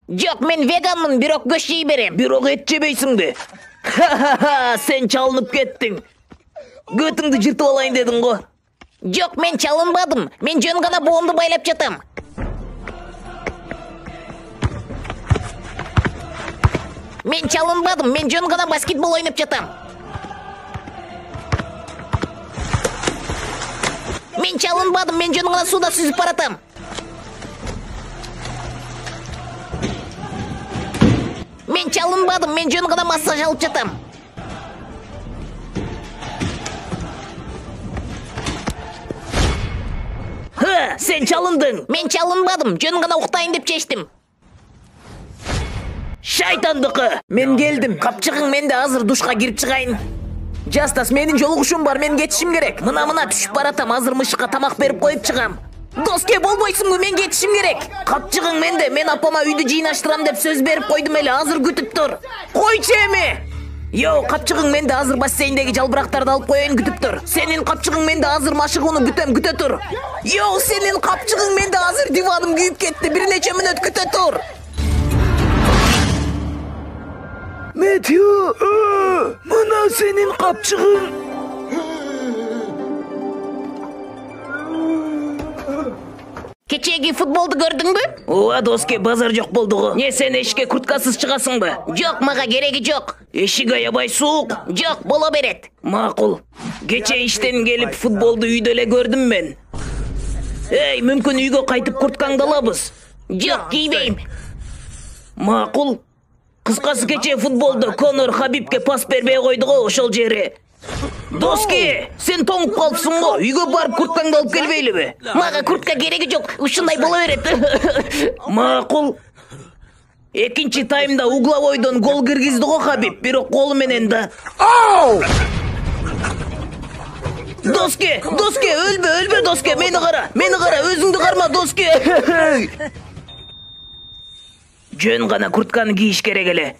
Жок, мен веганмын, бирок көч жей берем. Бирок эт жебейсиңби? Сен чалынып кеттиң. Көтүңдү жыртып алайын дедиң го. Жок, мен чалынбадым. Мен жөн гана боомду байлап жатам. Мен чалынбадым, мен жөн гана баскетбол ойнап жатам. Мен чалынбадым, мен жөн гана суда сүзүп баратам. Мен чалынбадым, мен жөн гана массаж алып жатам. Сен чалындың. Мен чалынбадым, жөн гана уктайын деп чечтим. Шайтандыкы. Мен келдим. Капчыгың менде, азыр душка кирип чыгайын. Жастас, менин жолугушум бар, мен кетишим керек. Мына түшүп баратам, азыр мышыкка тамак берип коюп чыгам. Доске, болбойсуңбу, мен кетишим керек. Капчыгың менде, мен апама үйдү жыйнаштырам деп сөз берип койдум эле, азыр күтүп тур. Койчу эми. Йо, капчыгың менде, азыр бассейндеги жалбырактарды алып коеюн, күтүп тур. Сенин капчыгың менде, азыр машыгууну күтөм, күтө тур. Йо, сенин капчыгың менде, азыр диваным күйүп кетти, бир нече мүнөт күтө тур. Мэтью, мына сенин капчыгың. Кечеги футболду көрдүңбү? Ооба, доске, базар жок болду го. Не, сен эшикке курткасыз чыгасыңбы? Жок, мага кереги жок. Эшик аябай суук. Жок, боло берет. Макул. Кече иштен келип футболду үйдө эле көрдүм мен. Эй, мүмкүн үйгө кайтып курткаңды алабыз. Жок, кийбейм. Макул. Кыскасы, кече футболдо Конор Хабибке пас бербей койду го, ошол жери. Доске, сен тоңуп калыпсың го. Үйгө барып курткаңды алып келбейлиби? Мага куртка кереги жок. Ушундай боло берет. Макул. Экинчи таймда угловойдон гол киргизди го Хабиб, бирок колу менен да. Доске, өлбө, доске, мени кара, өзүңдү карма, доске. Жөн гана куртканы кийиш керек эле.